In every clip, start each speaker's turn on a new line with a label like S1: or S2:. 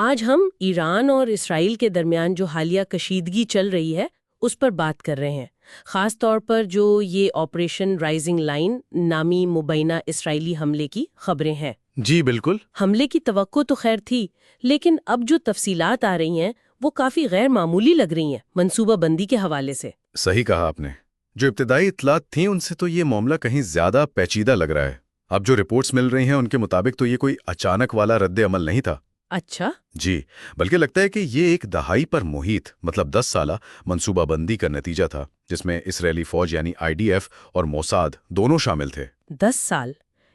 S1: آج ہم ایران اور اسرائیل کے درمیان جو حالیہ کشیدگی چل رہی ہے اس پر بات کر رہے ہیں، خاص طور پر جو یہ آپریشن رائزنگ لائن نامی مبینہ اسرائیلی حملے کی خبریں ہیں۔
S2: جی بالکل۔
S1: حملے کی توقع تو خیر تھی، لیکن اب جو تفصیلات آ رہی ہیں وہ کافی غیر معمولی لگ رہی ہیں منصوبہ بندی کے حوالے سے۔
S2: صحیح کہا آپ نے۔ جو ابتدائی اطلاعات تھیں ان سے تو یہ معاملہ کہیں زیادہ پیچیدہ لگ رہا ہے۔ اب جو رپورٹس مل رہی ہیں ان کے مطابق تو یہ کوئی اچانک والا رد عمل نہیں تھا۔
S1: اچھا؟
S2: جی، بلکہ لگتا ہے کہ یہ ایک دہائی پر محیط 10 سالہ منصوبہ بندی کا نتیجہ تھا، جس میں اسرائیلی فوج یعنی IDF اور موساد دونوں شامل تھے۔
S1: 10 سال؟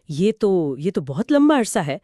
S1: یہ تو بہت لمبا عرصہ ہے۔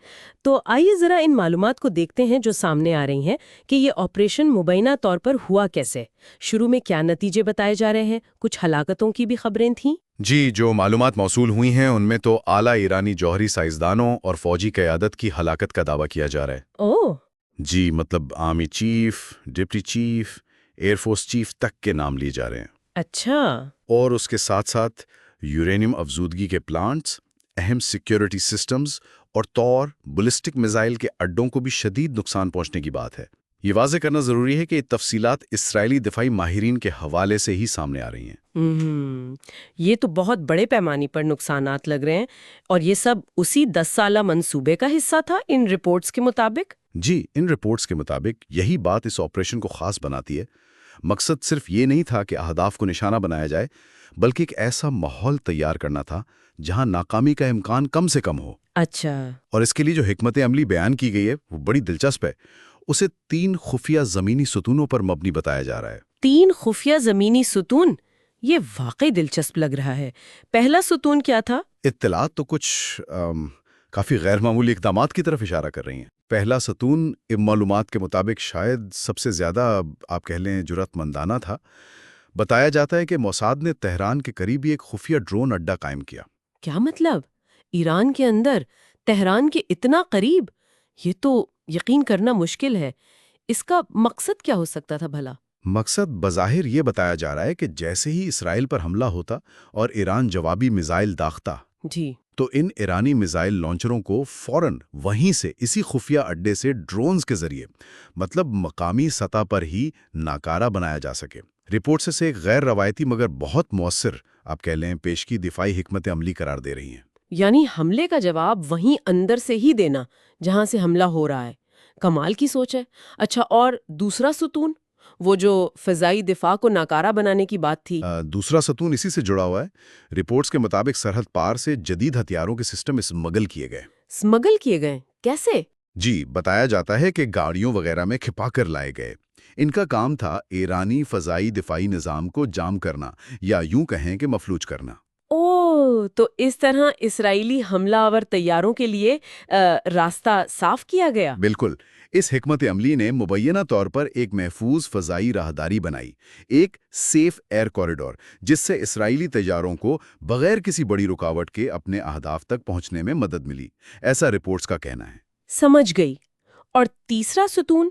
S1: تو آئیے ذرا ان معلومات کو دیکھتے ہیں جو سامنے آ رہی ہیں کہ یہ آپریشن مبینہ طور پر ہوا کیسے، شروع میں کیا نتیجے بتائے جا رہے ہیں، کچھ ہلاکتوں کی بھی خبریں تھیں۔
S2: جی، جو معلومات موصول ہوئی ہیں ان میں تو اعلیٰ ایرانی جوہری سائنسدانوں اور فوجی قیادت کی ہلاکت کا دعویٰ کیا جا رہا ہے۔
S1: اوہ!
S2: جی، army chief, deputy chief, air force chief تک کے نام لیے جا رہے ہیں۔
S1: اچھا۔
S2: اور اس کے ساتھ ساتھ یورینیم افزودگی کے پلانٹس، اہم سیکیورٹی سسٹمز اور بیلسٹک میزائل کے اڈوں کو بھی شدید نقصان پہنچنے کی بات ہے۔ یہ واضح کرنا ضروری ہے کہ یہ تفصیلات اسرائیلی دفاعی ماہرین کے حوالے سے ہی سامنے آ رہی ہیں۔
S1: یہ تو بہت بڑے پیمانے پر نقصانات لگ رہے ہیں، اور یہ سب اسی 10 سالہ منصوبے کا حصہ تھا ان رپورٹس کے مطابق؟
S2: جی، ان رپورٹس کے مطابق یہی بات اس آپریشن کو خاص بناتی ہے۔ مقصد صرف یہ نہیں تھا کہ اہداف کو نشانہ بنایا جائے، بلکہ ایک ایسا ماحول تیار کرنا تھا جہاں ناکامی کا امکان کم سے کم ہو۔
S1: اچھا۔ اور
S2: اس کے لیے جو حکمت عملی بیان کی گئی ہے وہ بڑی دلچسپ ہے۔ اسے 3 خفیہ زمینی ستونوں پر مبنی بتایا جا رہا ہے۔
S1: 3 خفیہ زمینی ستون؟ یہ واقعی دلچسپ لگ رہا ہے۔ پہلا ستون کیا تھا؟
S2: اطلاعات تو کچھ کافی غیر معمولی اقدامات کی طرف اشارہ کر رہی ہیں۔ پہلا ستون معلومات کے مطابق شاید سب سے زیادہ آپ کہہ لیں جرأت مندانہ تھا۔ بتایا جاتا ہے کہ موساد نے تہران کے قریب ایک خفیہ ڈرون اڈا قائم کیا۔
S1: کیا مطلب؟ ایران کے اندر، تہران کے اتنا قریب؟ یہ تو یقین کرنا مشکل ہے۔ اس کا مقصد کیا ہو سکتا تھا بھلا؟
S2: مقصد بظاہر یہ بتایا جا رہا ہے کہ جیسے ہی اسرائیل پر حملہ ہوتا اور ایران جوابی میزائل داغتا،
S1: جی،
S2: تو ان ایرانی میزائل لانچروں کو فوراً وہیں سے اسی خفیہ اڈے سے ڈرونز کے ذریعے مقامی سطح پر ہی ناکارہ بنایا جا سکے۔ رپورٹ سے ایک غیر روایتی مگر بہت مؤثر آپ کہہ لیں پیشگی دفاعی حکمت عملی قرار دے رہی ہیں۔
S1: یعنی حملے کا جواب وہیں اندر سے ہی دینا جہاں سے حملہ ہو رہا ہے۔ کمال کی سوچ ہے۔ اچھا، اور دوسرا ستون، وہ جو فضائی دفاع کو ناکارہ بنانے کی بات تھی؟
S2: دوسرا ستون اسی سے جڑا ہوا ہے۔ رپورٹس کے مطابق سرحد پار سے جدید ہتھیاروں کے سسٹم اسمگل کیے گئے۔
S1: اسمگل کیے گئے؟ کیسے؟
S2: جی، بتایا جاتا ہے کہ گاڑیوں وغیرہ میں کھپا کر لائے گئے۔ ان کا کام تھا ایرانی فضائی دفاعی نظام کو جام کرنا، یا یوں کہیں کہ مفلوج کرنا۔
S1: اوہ، تو اس طرح اسرائیلی حملہ آور طیاروں کے لیے راستہ صاف کیا گیا؟
S2: بالکل۔ اس حکمت عملی نے مبینہ طور پر ایک محفوظ فضائی راہداری بنائی، ایک سیف ایئر کوریڈور، جس سے اسرائیلی طیاروں کو بغیر کسی بڑی رکاوٹ کے اپنے اہداف تک پہنچنے میں مدد ملی، ایسا رپورٹس کا کہنا ہے۔
S1: سمجھ گئی۔ اور تیسرا ستون،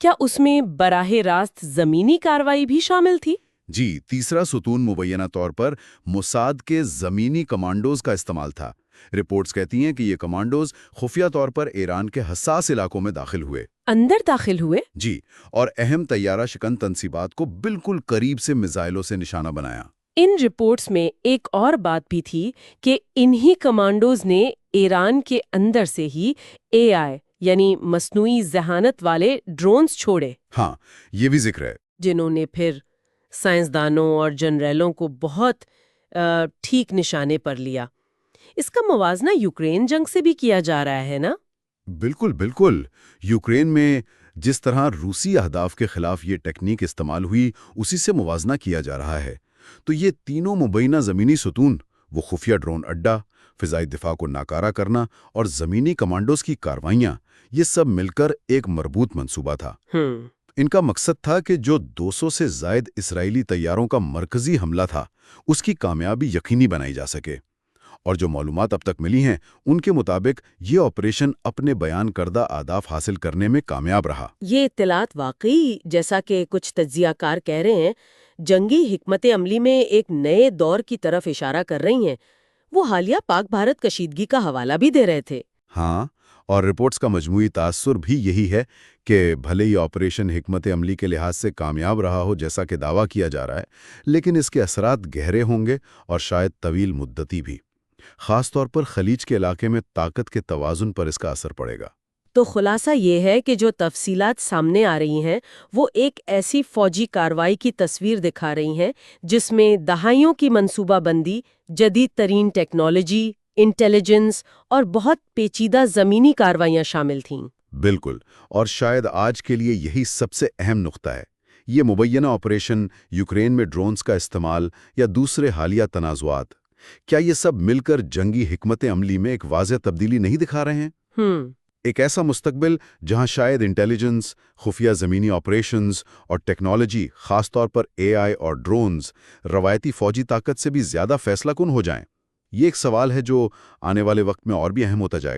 S1: کیا اس میں براہ راست زمینی کارروائی بھی شامل تھی؟
S2: جی، تیسرا ستون مبینہ طور پر موساد کے زمینی کمانڈوز کا استعمال تھا۔ رپورٹس کہتی ہیں کہ یہ کمانڈوز خفیہ طور پر ایران کے حساس علاقوں میں داخل ہوئے۔
S1: اندر داخل ہوئے؟
S2: جی، اور اہم طیارہ شکن تنصیبات کو بالکل قریب سے میزائلوں سے نشانہ بنایا۔
S1: ان رپورٹس میں ایک اور بات بھی تھی کہ انہی کمانڈوز نے ایران کے اندر سے ہی AI یعنی مصنوعی ذہانت والے ڈرونز چھوڑے۔
S2: ہاں، یہ بھی ذکر ہے۔
S1: جنہوں نے پھر سائنسدانوں اور جنرلوں کو بہت ٹھیک نشانے پر لیا۔ اس کا موازنہ یوکرین جنگ سے بھی کیا جا رہا ہے نا؟
S2: بالکل بالکل۔ یوکرین میں جس طرح روسی اہداف کے خلاف یہ ٹیکنیک استعمال ہوئی، اسی سے موازنہ کیا جا رہا ہے۔ تو یہ تینوں مبینہ زمینی ستون، وہ خفیہ ڈرون اڈا، فضائی دفاع کو ناکارہ کرنا اور زمینی کمانڈوز کی کارروائیاں، یہ سب مل کر ایک مربوط منصوبہ تھا۔ ان کا مقصد تھا کہ جو 200 سے زائد اسرائیلی طیاروں کا مرکزی حملہ تھا، اس کی کامیابی یقینی بنائی جا سکے۔ اور جو معلومات اب تک ملی ہیں ان کے مطابق یہ آپریشن اپنے بیان کردہ اہداف حاصل کرنے میں کامیاب رہا۔
S1: یہ اطلاعات واقعی، جیسا کہ کچھ تجزیہ کار کہہ رہے ہیں، جنگی حکمت عملی میں ایک نئے دور کی طرف اشارہ کر رہی ہیں۔ وہ حالیہ پاک بھارت کشیدگی کا حوالہ بھی دے رہے تھے۔
S2: ہاں، اور رپورٹس کا مجموعی تاثر بھی یہی ہے کہ بھلے ہی آپریشن حکمت عملی کے لحاظ سے کامیاب رہا ہو جیسا کہ دعویٰ کیا جا رہا ہے، لیکن اس کے اثرات گہرے ہوں گے اور شاید طویل مدتی بھی۔ خاص طور پر خلیج کے علاقے میں طاقت کے توازن پر اس کا اثر پڑے گا۔
S1: تو خلاصہ یہ ہے کہ جو تفصیلات سامنے آ رہی ہیں وہ ایک ایسی فوجی کارروائی کی تصویر دکھا رہی ہیں جس میں دہائیوں کی منصوبہ بندی، جدید ترین ٹیکنالوجی، انٹیلیجنس اور بہت پیچیدہ زمینی کارروائیاں شامل تھیں۔
S2: بالکل، اور شاید آج کے لیے یہی سب سے اہم نقطہ ہے۔ یہ مبینہ آپریشن، یوکرین میں ڈرونز کا استعمال یا دوسرے حالیہ تنازعات، کیا یہ سب مل کر جنگی حکمت عملی میں ایک واضح تبدیلی نہیں دکھا رہے ہیں؟ ایک ایسا مستقبل جہاں شاید انٹیلیجنس، خفیہ زمینی آپریشنز اور ٹیکنالوجی، خاص طور پر AI اور ڈرونز، روایتی فوجی طاقت سے بھی زیادہ فیصلہ کن ہو جائیں۔ یہ ایک سوال ہے جو آنے والے وقت میں اور بھی اہم ہوتا جائے گا۔